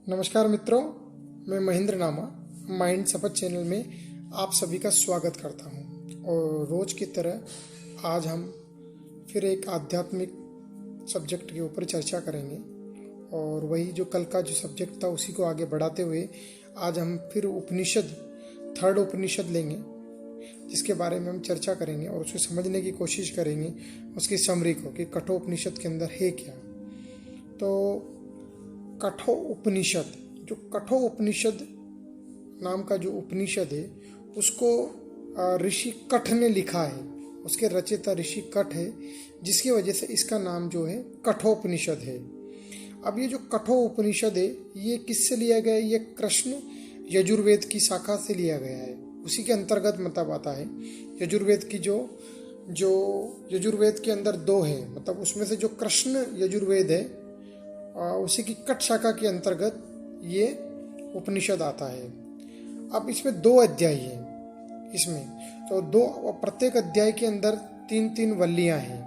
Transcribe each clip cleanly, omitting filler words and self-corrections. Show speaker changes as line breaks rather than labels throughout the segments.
नमस्कार मित्रों, मैं महेंद्र नामा माइंड शपथ चैनल में आप सभी का स्वागत करता हूं। और रोज की तरह आज हम फिर एक आध्यात्मिक सब्जेक्ट के ऊपर चर्चा करेंगे। और वही जो कल का जो सब्जेक्ट था उसी को आगे बढ़ाते हुए आज हम फिर उपनिषद थर्ड उपनिषद लेंगे, जिसके बारे में हम चर्चा करेंगे और उसे समझने की कोशिश करेंगे, उसकी समरी को कि कठोपनिषद के अंदर है क्या। तो कठोपनिषद नाम का जो उपनिषद है उसको ऋषि कठ ने लिखा है। उसके रचयिता ऋषि कठ है, जिसकी वजह से इसका नाम जो है कठोपनिषद है। अब ये जो कठोपनिषद है ये किससे लिया गया है? ये कृष्ण यजुर्वेद की शाखा से लिया गया है। उसी के अंतर्गत मतलब आता है। यजुर्वेद की जो यजुर्वेद के अंदर दो है, मतलब उसमें से जो कृष्ण यजुर्वेद है उसी की कट शाखा के अंतर्गत ये उपनिषद आता है। अब इसमें 2 अध्याय हैं। इसमें तो प्रत्येक अध्याय के अंदर 3-3 वल्लियां हैं।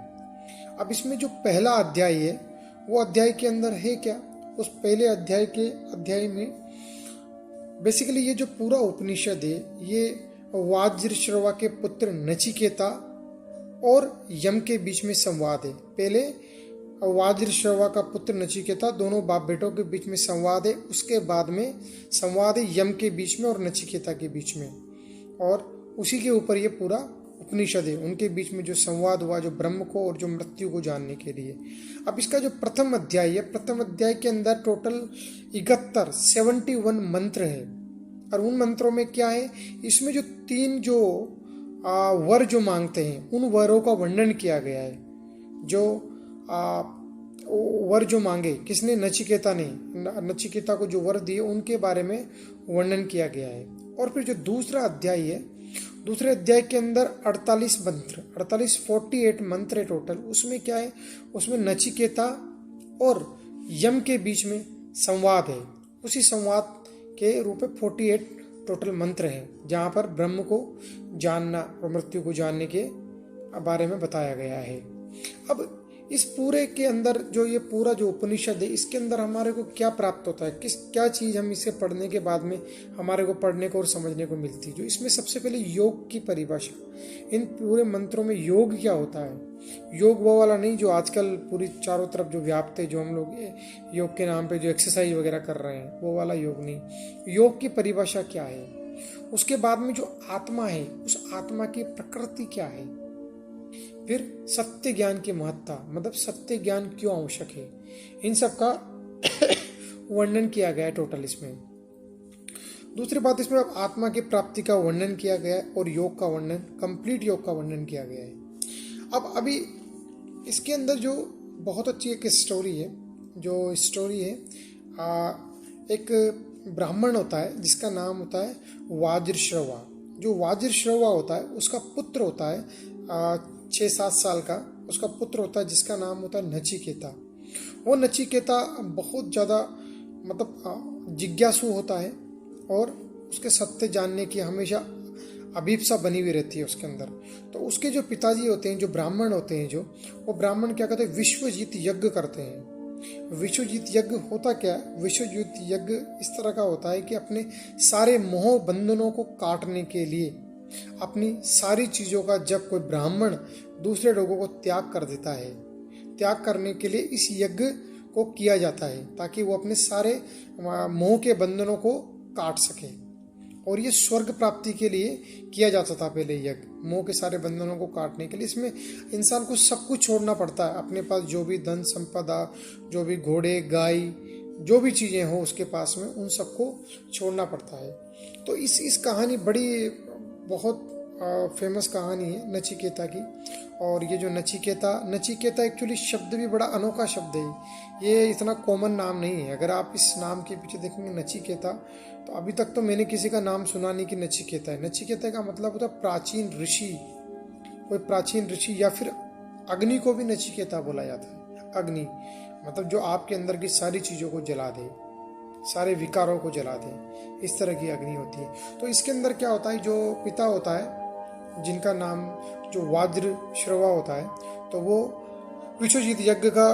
अब इसमें जो पहला अध्याय है वो अध्याय के अंदर है क्या? उस पहले अध्याय में बेसिकली ये जो पूरा उपनिषद है ये वाज्रश्रवा के पुत्र नचिकेता और यम के बीच में संवाद है। पहले वाज्रश्रवा का पुत्र नचिकेता, दोनों बाप बेटों के बीच में संवाद है। उसके बाद में संवाद है यम के बीच में और नचिकेता के बीच में, और उसी के ऊपर ये पूरा उपनिषद है। उनके बीच में जो संवाद हुआ, जो ब्रह्म को और जो मृत्यु को जानने के लिए। अब इसका जो प्रथम अध्याय है, प्रथम अध्याय के अंदर टोटल 71 मंत्र है। और उन मंत्रों में क्या है, इसमें जो 3 वर जो मांगते हैं उन वरों का वर्णन किया गया है। जो वर जो मांगे किसने? नचिकेता ने। नचिकेता को जो वर दिए उनके बारे में वर्णन किया गया है। और फिर जो दूसरा अध्याय है, दूसरे अध्याय के अंदर 48 मंत्र, 48 मंत्र है टोटल। उसमें क्या है? उसमें नचिकेता और यम के बीच में संवाद है। उसी संवाद के रूप में 48 टोटल मंत्र हैं, जहाँ पर ब्रह्म को जानना और मृत्यु को जानने के बारे में बताया गया है। अब इस पूरे के अंदर जो ये पूरा जो उपनिषद है, इसके अंदर हमारे को क्या प्राप्त होता है? क्या चीज़ हम इसे पढ़ने के बाद में हमारे को पढ़ने को और समझने को मिलती है? जो इसमें सबसे पहले योग की परिभाषा, इन पूरे मंत्रों में योग क्या होता है। योग वो वाला नहीं जो आजकल पूरी चारों तरफ जो व्याप्त है, जो हम लोग योग के नाम पे जो एक्सरसाइज वगैरह कर रहे हैं, वो वाला योग नहीं। योग की परिभाषा क्या है? उसके बाद में जो आत्मा है, उस आत्मा की प्रकृति क्या है? फिर सत्य ज्ञान की महत्ता, मतलब सत्य ज्ञान क्यों आवश्यक है, इन सब का वर्णन किया गया है टोटल इसमें। दूसरी बात, इसमें अब आत्मा की प्राप्ति का वर्णन किया गया है और योग का वर्णन, कंप्लीट योग का वर्णन किया गया है। अब अभी इसके अंदर जो बहुत अच्छी एक स्टोरी है, जो स्टोरी है एक ब्राह्मण होता है जिसका नाम होता है वाज्रश्रवा। जो वाज्रश्रवा होता है उसका पुत्र होता है 6-7 साल का, उसका पुत्र होता है जिसका नाम होता है नचिकेता। वो नचिकेता बहुत ज़्यादा मतलब जिज्ञासु होता है और उसके सत्य जानने की हमेशा अभीप्सा बनी हुई रहती है उसके अंदर। तो उसके जो पिताजी होते हैं, जो ब्राह्मण होते हैं, वो ब्राह्मण क्या करते हैं? विश्वजीत यज्ञ करते हैं। विश्वजीत यज्ञ होता क्या है? विश्वजीत यज्ञ इस तरह का होता है कि अपने सारे मोह बंधनों को काटने के लिए, अपनी सारी चीज़ों का जब कोई ब्राह्मण दूसरे लोगों को त्याग कर देता है, त्याग करने के लिए इस यज्ञ को किया जाता है ताकि वो अपने सारे मोह के बंधनों को काट सके। और ये स्वर्ग प्राप्ति के लिए किया जाता था पहले यज्ञ, मोह के सारे बंधनों को काटने के लिए। इसमें इंसान को सब कुछ छोड़ना पड़ता है, अपने पास जो भी धन संपदा, जो भी घोड़े गाय, जो भी चीज़ें हो उसके पास में, उन सबको छोड़ना पड़ता है। तो इस कहानी बड़ी बहुत फेमस कहानी है नचिकेता की। और ये जो नचिकेता एक्चुअली शब्द भी बड़ा अनोखा शब्द है। ये इतना कॉमन नाम नहीं है। अगर आप इस नाम के पीछे देखेंगे नचिकेता, तो अभी तक तो मैंने किसी का नाम सुना नहीं कि नचिकेता है। नचिकेता का मतलब होता है प्राचीन ऋषि, कोई प्राचीन ऋषि, या फिर अग्नि को भी नचिकेता बोला जाता है। अग्नि मतलब जो आपके अंदर की सारी चीज़ों को जला दे, सारे विकारों को जला दे, इस तरह की अग्नि होती है। तो इसके अंदर क्या होता है, जो पिता होता है जिनका नाम जो वाज्रश्रवा होता है, तो वो विश्वजीत यज्ञ का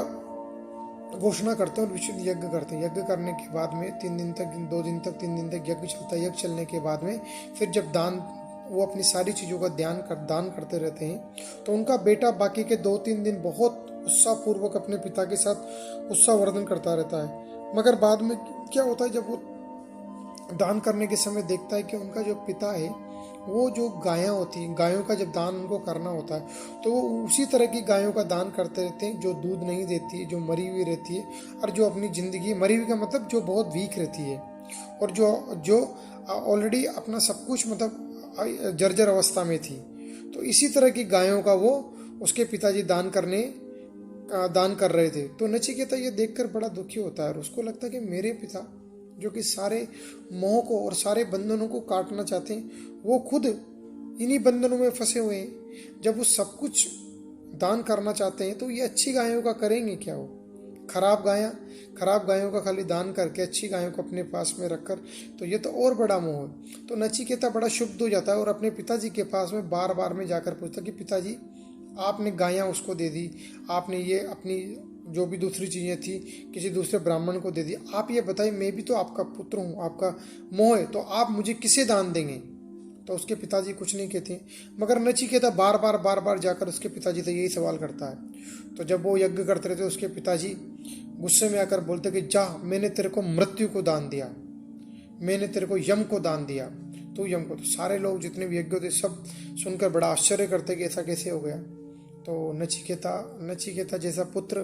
घोषणा करते हैं और विशुद्ध यज्ञ करते हैं। यज्ञ करने के बाद में 3 दिन तक, 2 दिन तक, 3 दिन तक यज्ञ चलता है। यज्ञ चलने के बाद में फिर जब वो अपनी सारी चीज़ों का दान करते रहते हैं, तो उनका बेटा बाकी के 2-3 दिन बहुत उत्साहपूर्वक अपने पिता के साथ उत्साहवर्धन करता रहता है। मगर बाद में क्या होता है, जब वो दान करने के समय देखता है कि उनका जो पिता है वो जो गायें होती हैं, गायों का जब दान उनको करना होता है तो वो उसी तरह की गायों का दान करते रहते हैं जो दूध नहीं देती है, जो मरी हुई रहती है, और जो अपनी ज़िंदगी, मरी हुई का मतलब जो बहुत वीक रहती है, और जो ऑलरेडी अपना सब कुछ मतलब जर्जर अवस्था में थी। तो इसी तरह की गायों का वो उसके पिताजी दान कर रहे थे। तो नचिकेता ये देखकर बड़ा दुखी होता है और उसको लगता है कि मेरे पिता जो कि सारे मोह को और सारे बंधनों को काटना चाहते हैं, वो खुद इन्हीं बंधनों में फंसे हुए हैं। जब वो सब कुछ दान करना चाहते हैं तो ये अच्छी गायों का करेंगे क्या? वो खराब गायों का खाली दान करके अच्छी गायों को अपने पास में रखकर, तो ये तो और बड़ा मोह है। तो नचिकेता बड़ा क्षुब्ध हो जाता है और अपने पिताजी के पास में बार बार में जाकर पूछता कि पिताजी, आपने गायां उसको दे दी, आपने ये अपनी जो भी दूसरी चीज़ें थी किसी दूसरे ब्राह्मण को दे दी, आप ये बताइए, मैं भी तो आपका पुत्र हूँ, आपका मोह है, तो आप मुझे किसे दान देंगे? तो उसके पिताजी कुछ नहीं कहते, मगर नचिकेता बार बार जाकर उसके पिताजी से यही सवाल करता है। तो जब वो यज्ञ करते रहते उसके पिताजी गुस्से में आकर बोलते कि जा, मैंने तेरे को मृत्यु को दान दिया, मैंने तेरे को यम को दान दिया, तू यम को। तो सारे लोग जितने भी यज्ञ थे सब सुनकर बड़ा आश्चर्य करते कि ऐसा कैसे हो गया। तो नचिकेता जैसा पुत्र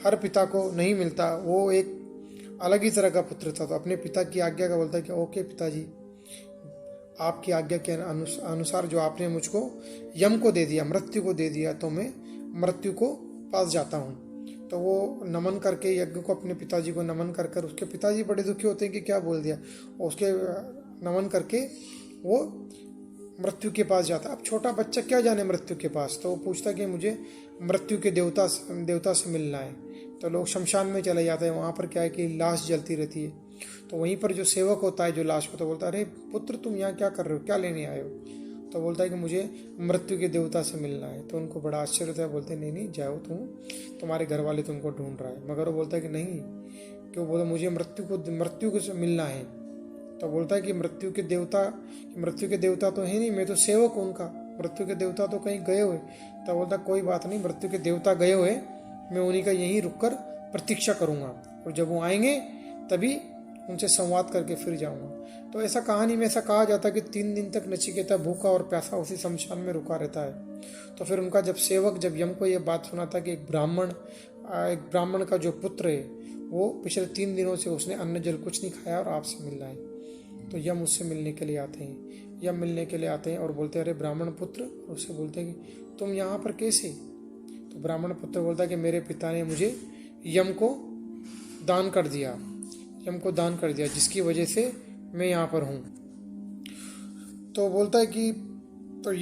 हर पिता को नहीं मिलता, वो एक अलग ही तरह का पुत्र था। तो अपने पिता की आज्ञा का बोलता है कि ओके पिताजी, आपकी आज्ञा के अनुसार जो आपने मुझको यम को दे दिया, मृत्यु को दे दिया, तो मैं मृत्यु को पास जाता हूँ। तो वो नमन करके यज्ञ को, अपने पिताजी को नमन कर उसके पिताजी बड़े दुखी होते हैं कि क्या बोल दिया, और उसके नमन करके वो मृत्यु के पास जाता है। अब छोटा बच्चा क्या जाने मृत्यु के पास, तो वो पूछता कि मुझे मृत्यु के देवता से मिलना है। तो लोग शमशान में चले जाते हैं, वहाँ पर क्या है कि लाश जलती रहती है। तो वहीं पर जो सेवक होता है जो लाश को, तो बोलता है, अरे पुत्र तुम यहाँ क्या कर रहे हो, क्या लेने आए हो? तो बोलता है कि मुझे मृत्यु के देवता से मिलना है। तो उनको बड़ा आश्चर्य होता है, बोलते हैं नहीं जाओ, तुम्हारे घर वाले तुमको ढूंढ रहा है। मगर वो बोलता है कि नहीं, क्यों? बोला मुझे मृत्यु को से मिलना है। तो बोलता है कि मृत्यु के देवता तो है नहीं, मैं तो सेवक हूँ उनका, मृत्यु के देवता तो कहीं गए हुए। तो बोलता कोई बात नहीं, मृत्यु के देवता गए हुए, मैं उन्हीं का यहीं रुककर प्रतीक्षा करूंगा, और जब वो आएंगे तभी उनसे संवाद करके फिर जाऊंगा। तो ऐसा कहानी में ऐसा कहा जाता है कि 3 दिन तक नचिकेता भूखा और प्यासा उसी शमशान में रुका रहता है। तो फिर उनका जब सेवक जब यम को ये बात सुनाता कि एक ब्राह्मण का जो पुत्र है वो पिछले 3 दिनों से उसने अन्न जल कुछ नहीं खाया और आपसे मिल रहा है, तो यम उससे मिलने के लिए आते हैं और बोलते हैं, अरे ब्राह्मण पुत्र, और उससे बोलते हैं कि तुम यहाँ पर कैसे? तो ब्राह्मण पुत्र बोलता है कि मेरे पिता ने मुझे यम को दान कर दिया, जिसकी वजह से मैं यहाँ पर हूँ। तो बोलता है कि तो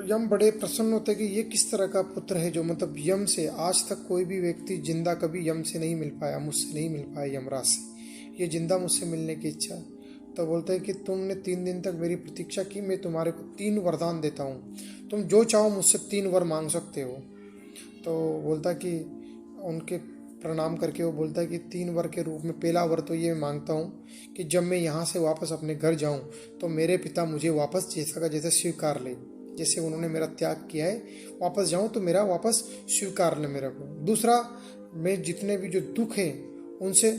यम बड़े प्रसन्न होते हैं कि ये किस तरह का पुत्र है जो मतलब यम से, आज तक कोई भी व्यक्ति जिंदा कभी यम से नहीं मिल पाया, मुझसे नहीं मिल पाया यमराज से, ये जिंदा मुझसे मिलने की इच्छा। तो बोलता है कि तुमने 3 दिन तक मेरी प्रतीक्षा की, मैं तुम्हारे को 3 वरदान देता हूँ, तुम जो चाहो मुझसे 3 वर मांग सकते हो। तो बोलता कि उनके प्रणाम करके वो बोलता है कि 3 वर के रूप में पहला वर तो ये मांगता हूँ कि जब मैं यहाँ से वापस अपने घर जाऊँ तो मेरे पिता मुझे वापस जैसा का जैसे स्वीकार ले, जैसे उन्होंने मेरा त्याग किया है, वापस जाऊँ तो मेरा वापस स्वीकार ले मेरे को। दूसरा, मैं जितने भी जो दुख है उनसे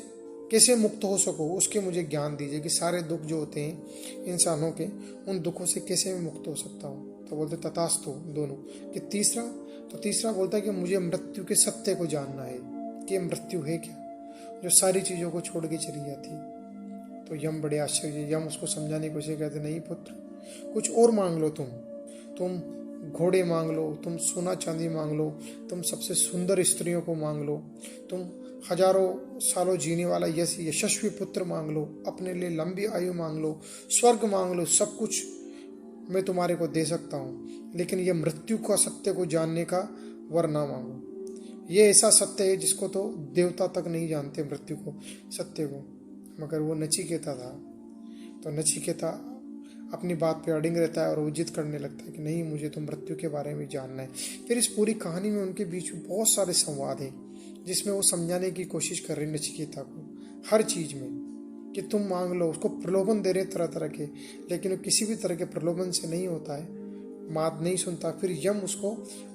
कैसे मुक्त हो सकूँ उसके मुझे ज्ञान दीजिए, कि सारे दुख जो होते हैं इंसानों के, उन दुखों से कैसे मैं मुक्त हो सकता हूँ। तो बोलते तथास्तु दोनों। कि तीसरा बोलता है कि मुझे मृत्यु के सत्य को जानना है कि मृत्यु है क्या, जो सारी चीज़ों को छोड़ के चली जाती है। तो यम बड़े आश्चर्य, यम उसको समझाने की कोशिश कहते, नहीं पुत्र, कुछ और मांग लो, तुम घोड़े मांग लो, तुम सोना चांदी मांग लो, तुम सबसे सुंदर स्त्रियों को मांग लो, तुम हजारों सालों जीने वाला यशस्वी पुत्र मांग लो, अपने लिए लंबी आयु मांग लो, स्वर्ग मांग लो, सब कुछ मैं तुम्हारे को दे सकता हूँ, लेकिन ये मृत्यु का सत्य को जानने का वर ना मांगो। ये ऐसा सत्य है जिसको तो देवता तक नहीं जानते, मृत्यु को, सत्य को, मगर वो नचिकेता था। तो नचिकेता अपनी बात पे अडिग रहता है और वो जिद करने लगता है कि नहीं, मुझे तो मृत्यु के बारे में जानना है। फिर इस पूरी कहानी में उनके बीच में बहुत सारे संवाद हैं, जिसमें वो समझाने की कोशिश कर रहे हैं नचिकेता को हर चीज़ में कि तुम मांग लो। उसको प्रलोभन दे रहे तरह तरह के, लेकिन वो किसी भी तरह के प्रलोभन से नहीं होता है, बात नहीं सुनता। फिर यम उसको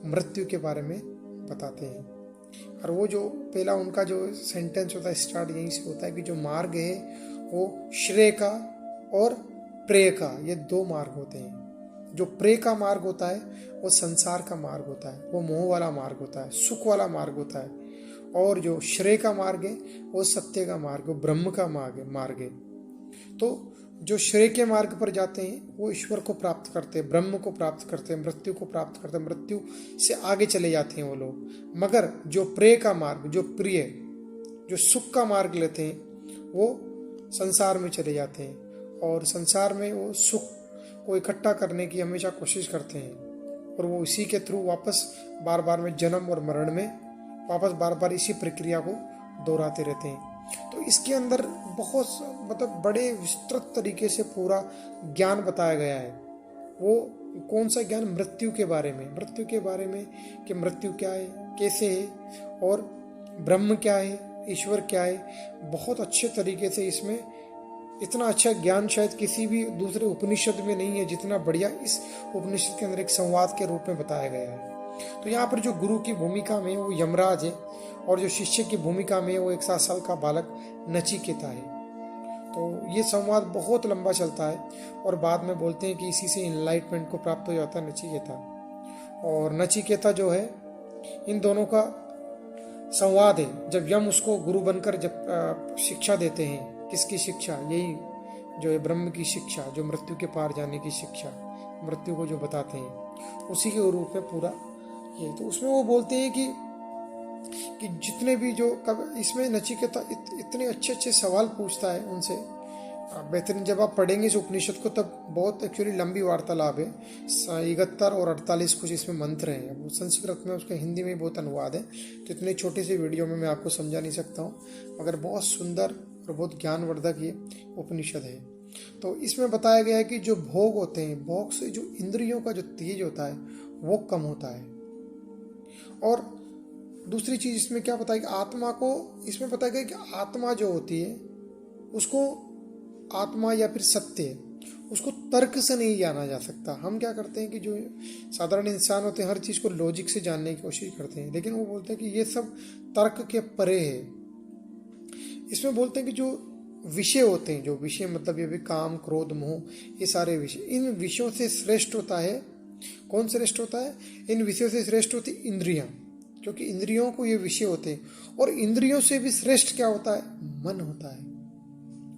मृत्यु के बारे में बताते हैं। और वो जो पहला उनका जो सेंटेंस होता है स्टार्ट यहीं से होता है कि जो मार्ग है वो श्रेय का और प्रेय का, ये दो मार्ग होते हैं। जो प्रेय का मार्ग होता है वो संसार का मार्ग होता है, वो मोह वाला मार्ग होता है, सुख वाला मार्ग होता है। और जो श्रेय का मार्ग है वो सत्य का मार्ग, वो ब्रह्म का मार्ग है। तो जो श्रेय के मार्ग पर जाते हैं वो ईश्वर को प्राप्त करते हैं, ब्रह्म को प्राप्त करते हैं, मृत्यु को प्राप्त करते हैं, मृत्यु से आगे चले जाते हैं वो लोग। मगर जो प्रेय का मार्ग, जो प्रिय, जो सुख का मार्ग लेते हैं वो संसार में चले जाते हैं, और संसार में वो सुख को इकट्ठा करने की हमेशा कोशिश करते हैं, और वो इसी के थ्रू वापस बार बार में जन्म और मरण में वापस बार बार इसी प्रक्रिया को दोहराते रहते हैं। तो इसके अंदर बहुत मतलब बड़े विस्तृत तरीके से पूरा ज्ञान बताया गया है। वो कौन सा ज्ञान? मृत्यु के बारे में, मृत्यु के बारे में कि मृत्यु क्या है, कैसे है, और ब्रह्म क्या है, ईश्वर क्या है। बहुत अच्छे तरीके से इसमें इतना अच्छा ज्ञान शायद किसी भी दूसरे उपनिषद में नहीं है जितना बढ़िया इस उपनिषद के अंदर एक संवाद के रूप में बताया गया है। तो यहाँ पर जो गुरु की भूमिका में वो यमराज है, और जो शिष्य की भूमिका में वो एक 7 साल का बालक नचिकेता है। तो ये संवाद बहुत लंबा चलता है, और बाद में बोलते हैं कि इसी से इनलाइटमेंट को प्राप्त हो जाता है नचिकेता। और नचिकेता जो है, इन दोनों का संवाद है। जब यम उसको गुरु बनकर जब शिक्षा देते हैं, किसकी शिक्षा? यही जो है ब्रह्म की शिक्षा, जो मृत्यु के पार जाने की शिक्षा, मृत्यु को जो बताते हैं, उसी के रूप में पूरा ये। तो उसमें वो बोलते हैं कि जितने भी जो कब इसमें नचिकेता इतने अच्छे अच्छे सवाल पूछता है उनसे, बेहतरीन। जब आप पढ़ेंगे इस उपनिषद को तब बहुत एक्चुअली लंबी वार्तालाप है, 71 और 48 कुछ इसमें मंत्र हैं। वो संस्कृत में, उसका हिंदी में बहुत अनुवाद है, तो इतने छोटे से वीडियो में मैं आपको समझा नहीं सकता हूँ, मगर बहुत सुंदर और बहुत ज्ञानवर्धक ये उपनिषद है। तो इसमें बताया गया है कि जो भोग होते हैं, भोग से जो इंद्रियों का जो तेज होता है वो कम होता है। और दूसरी चीज इसमें क्या बताया कि आत्मा को, इसमें बताया गया कि आत्मा जो होती है उसको, आत्मा या फिर सत्य, उसको तर्क से नहीं जाना जा सकता। हम क्या करते हैं कि जो साधारण इंसान होते हैं हर चीज को लॉजिक से जानने की कोशिश करते हैं, लेकिन वो बोलते हैं कि ये सब तर्क के परे है। इसमें बोलते हैं कि जो विषय होते हैं, जो विषय मतलब ये भी काम, क्रोध, मोह, ये सारे विषय, इन विषयों से श्रेष्ठ होता है। कौन श्रेष्ठ होता है? इन विषयों से श्रेष्ठ होती इंद्रियां, क्योंकि इंद्रियों को ये विषय होते हैं। और इंद्रियों से भी श्रेष्ठ क्या होता है? मन होता है।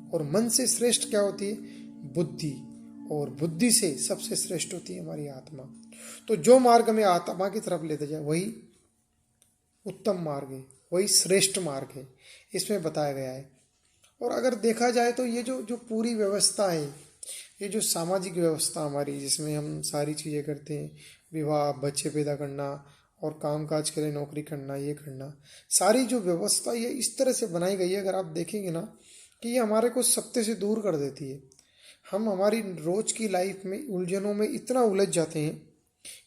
और मन से श्रेष्ठ क्या होती है? बुद्धि। और बुद्धि से सबसे श्रेष्ठ होती है हमारी आत्मा। तो जो मार्ग में आत्मा की तरफ लेते जाए वही उत्तम मार्ग है, वही श्रेष्ठ मार्ग है, इसमें बताया गया है। और अगर देखा जाए तो ये जो पूरी व्यवस्था है, ये जो सामाजिक व्यवस्था हमारी, जिसमें हम सारी चीज़ें करते हैं, विवाह, बच्चे पैदा करना और कामकाज के लिए नौकरी करना, ये करना, सारी जो व्यवस्था ये इस तरह से बनाई गई है, अगर आप देखेंगे ना, कि ये हमारे को सत्य से दूर कर देती है। हम हमारी रोज की लाइफ में उलझनों में इतना उलझ जाते हैं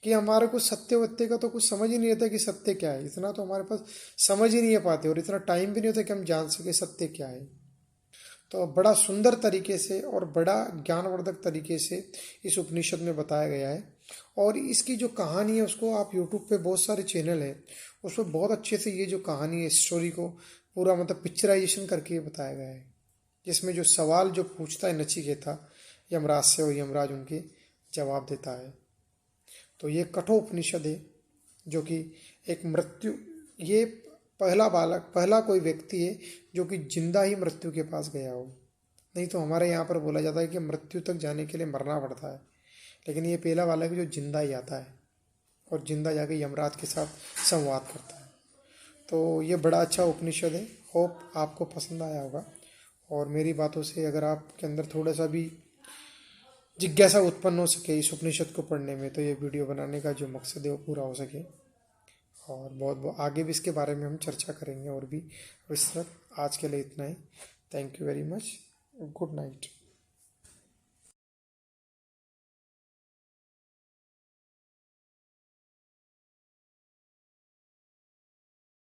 कि हमारे को सत्य वत्य का तो कुछ समझ ही नहीं रहता कि सत्य क्या है। इतना तो हमारे पास समझ ही नहीं पाते, और इतना टाइम भी नहीं होता कि हम जान सके सत्य क्या है। तो बड़ा सुंदर तरीके से और बड़ा ज्ञानवर्धक तरीके से इस उपनिषद में बताया गया है। और इसकी जो कहानी है उसको आप यूट्यूब पे बहुत सारे चैनल हैं, उसमें बहुत अच्छे से ये जो कहानी है, स्टोरी को पूरा मतलब पिक्चराइजेशन करके बताया गया है, जिसमें जो सवाल जो पूछता है नचिकेता यमराज से, और यमराज उनके जवाब देता है। तो ये कठोपनिषद है, जो कि एक मृत्यु, ये पहला बालक, पहला कोई व्यक्ति है जो कि जिंदा ही मृत्यु के पास गया हो। नहीं तो हमारे यहाँ पर बोला जाता है कि मृत्यु तक जाने के लिए मरना पड़ता है, लेकिन ये पहला बालक है जो जिंदा ही आता है और जिंदा जाके यमराज के साथ संवाद करता है। तो ये बड़ा अच्छा उपनिषद है। होप आपको पसंद आया होगा, और मेरी बातों से अगर आपके अंदर थोड़ा सा भी जिज्ञासा उत्पन्न हो सके इस उपनिषद को पढ़ने में, तो ये वीडियो बनाने का जो मकसद है वो पूरा हो सके। और बहुत आगे भी इसके बारे में हम चर्चा करेंगे और भी विस्तृत। आज के लिए इतना ही। Thank you very much. Good night.